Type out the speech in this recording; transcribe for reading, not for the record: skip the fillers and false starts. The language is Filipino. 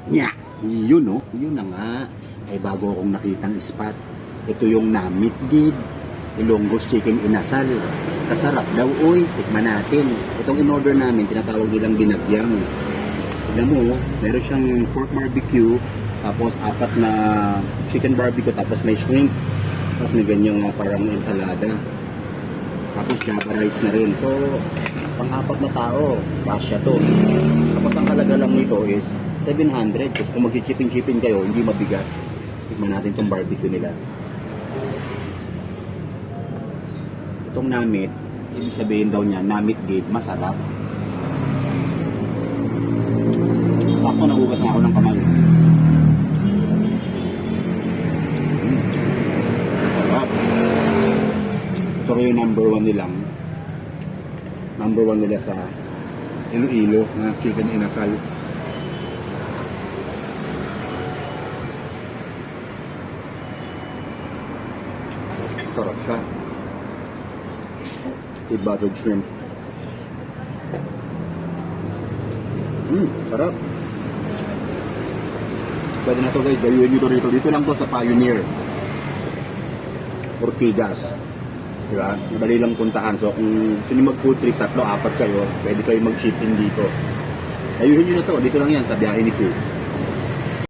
Nya, yun no, yun na nga. Ay bago akong nakitang spot. Ito yung Namit Gid, Ilonggos Chicken Inasal. Kasarap daw, oy. Tikman natin. Itong in-order namin, tinatawag nilang binagyang. Tignan mo, meron siyang pork barbecue, tapos apat na chicken barbecue, tapos may shrimp, tapos may ganyang parang ensalada. Tapos java rice na rin. So, pang-apat na tao, kasya to. Tapos ang halaga lang nito is 700. Tapos kung mag-chipping-chipping kayo, hindi mabigat. Tignan natin itong barbecue nila. Itong namit, ibig sabihin daw niya, Namit Gid, masarap. Ako nagugas na ako ng kamay. Sarap. Ito rin yung number 1 nilang. Number 1 nila sa Iloilo na chicken inasal. Sarap siya. With buttered shrimp. Sarap. Pwede na to guys, gawin nyo to rito. Dito lang to sa Pioneer. Ortigas. Diba? Madali lang puntahan. So kung sino mag food trip, 3-4 kayo, pwede kayo mag-ship in dito. Ayuhin nyo na to. Dito lang yan sa biyahe ni Q.